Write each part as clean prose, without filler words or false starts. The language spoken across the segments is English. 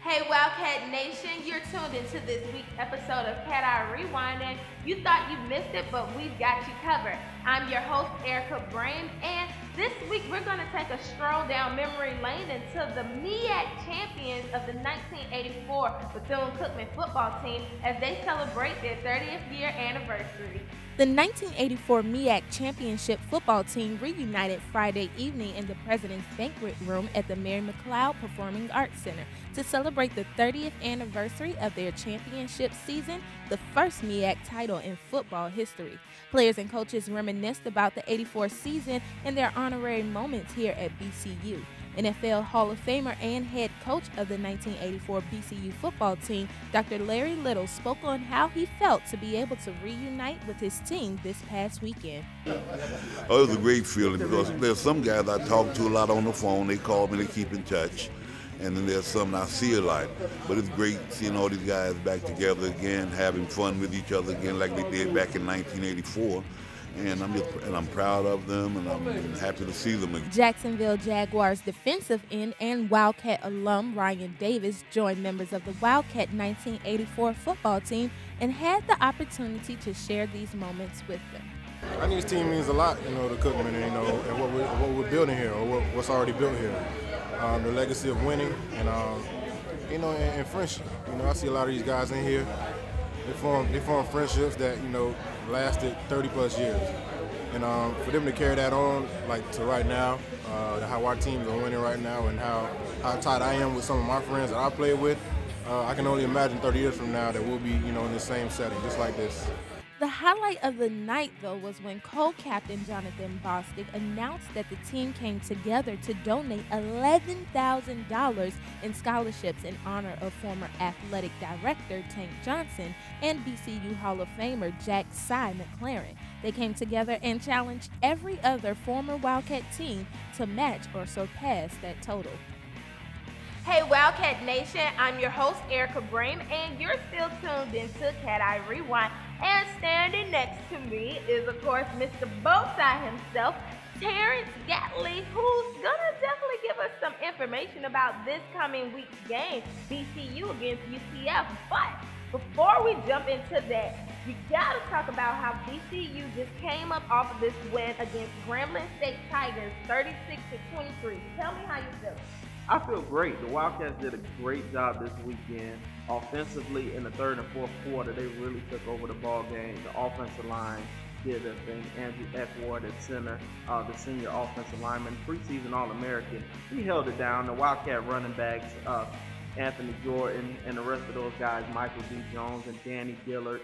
Hey Wildcat Nation, you're tuned into this week's episode of CatEye Rewind, and you thought you missed it, but we've got you covered. I'm your host, Ehricka Brame, and this week we're going to take a stroll down memory lane into the MEAC champions of the 1984 Bethune-Cookman football team as they celebrate their 30th year anniversary. The 1984 MEAC Championship Football team reunited Friday evening in the President's Banquet Room at the Mary McLeod Performing Arts Center to celebrate the 30th anniversary of their championship season, the first MEAC title in football history. Players and coaches reminisced about the '84 season and their honorary moments here at BCU. NFL Hall of Famer and head coach of the 1984 BCU football team, Dr. Larry Little, spoke on how he felt to be able to reunite with his team this past weekend. Oh, it was a great feeling because there's some guys I talk to a lot on the phone. They call me, they keep in touch. And then there's some I see a lot. But it's great seeing all these guys back together again, having fun with each other again like they did back in 1984. And I'm proud of them, and I'm happy to see them again. Jacksonville Jaguars defensive end and Wildcat alum Ryan Davis joined members of the Wildcat 1984 football team and had the opportunity to share these moments with them. I think this team means a lot, to Cookman, and what we're building here, or what's already built here. The legacy of winning, and and friendship. I see a lot of these guys in here. They form friendships that lasted 30+ years, and for them to carry that on to right now, how our teams are winning right now, and how tight I am with some of my friends that I play with, I can only imagine 30 years from now that we'll be in the same setting, just like this. The highlight of the night, though, was when co-captain Jonathan Bostic announced that the team came together to donate $11,000 in scholarships in honor of former athletic director Tank Johnson and BCU Hall of Famer Jack Cy McLaren. They came together and challenged every other former Wildcat team to match or surpass that total. Hey Wildcat Nation, I'm your host Ehricka Brame, and you're still tuned into CatEye Rewind. And standing next to me is, of course, Mr. Bowtie himself, Terrence Gattling, who's gonna definitely give us some information about this coming week's game, BCU against UCF. But before we jump into that, you gotta talk about how BCU just came up off of this win against Grambling State Tigers, 36-23. Tell me how you feel. I feel great. The Wildcats did a great job this weekend. Offensively, in the third and fourth quarter, they really took over the ball game. The offensive line did their thing. Andrew Eckward at center, the senior offensive lineman, preseason All-American. He held it down. The Wildcat running backs, Anthony Jordan, and the rest of those guys, Michael D. Jones and Danny Dillard,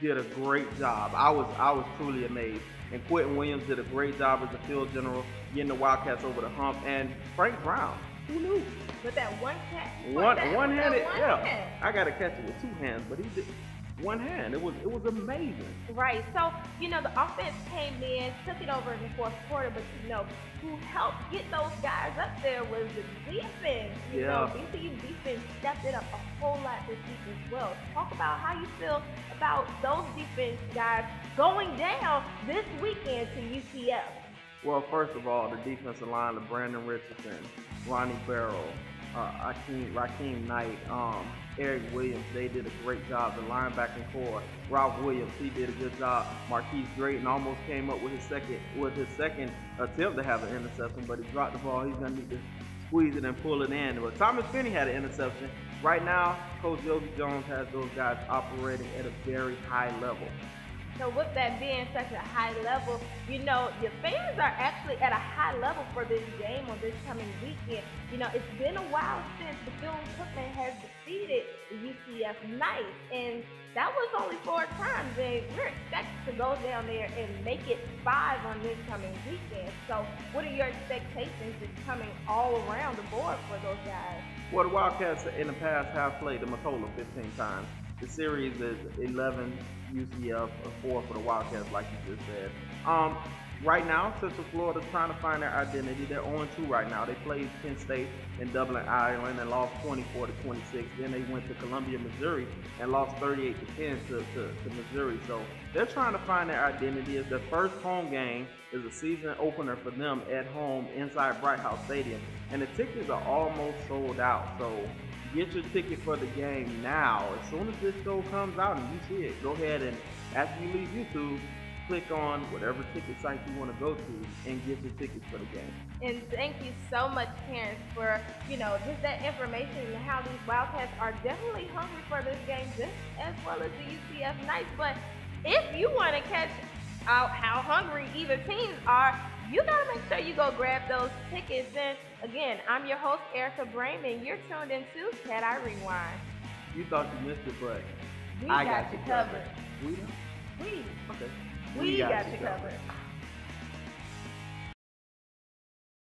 did a great job. I was truly amazed. And Quentin Williams did a great job as a field general, getting the Wildcats over the hump. And Frank Brown, who knew? With that one catch. One-handed, yeah. I got to catch it with two hands, but he did one hand. It was amazing. Right. So, the offense came in, took it over in the fourth quarter, but who helped get those guys up there was the defense. BCU defense stepped it up a whole lot this week as well. Talk about how you feel about those defense guys going down this weekend to UCF. Well, first of all, the defensive line of Brandon Richardson, Ronnie Barrow, Rakeem Knight, Eric Williams, they did a great job. The linebacking core, Ralph Williams, he did a good job. Marquise Drayton almost came up with his second attempt to have an interception, but he dropped the ball. He's gonna need to squeeze it and pull it in. But Thomas Finney had an interception. Right now, Coach Yogi Jones has those guys operating at a very high level. So with that being such a high level, your fans are actually at a high level for this game on this coming weekend. It's been a while since Bethune-Cookman has defeated the UCF Knights, and that was only 4 times, and we're expected to go down there and make it 5 on this coming weekend. So what are your expectations just coming all around the board for those guys? Well, the Wildcats in the past have played them a total of 15 times. The series is 11 UCF, 4 for the Wildcats, like you just said. Right now, Central Florida's trying to find their identity. They're 0-2 right now. They played Penn State in Dublin, Ireland, and lost 24-26. Then they went to Columbia, Missouri, and lost 38-10 to Missouri. So they're trying to find their identity. It's their first home game. Is a season opener for them at home inside Bright House Stadium, and the tickets are almost sold out. So get your ticket for the game now. As soon as this show comes out and you see it, go ahead and after you leave YouTube, click on whatever ticket site you want to go to and get your tickets for the game. And thank you so much, Terrence, for, just that information and how these Wildcats are definitely hungry for this game, just as well as the UCF Knights. But if you want to catch out how hungry either teams are, you got to make sure you go grab those tickets. And again, I'm your host, Ehricka Brame, and you're tuned into CatEye Rewind. You thought you missed it, but I got you covered. We? We. Okay. We got you covered.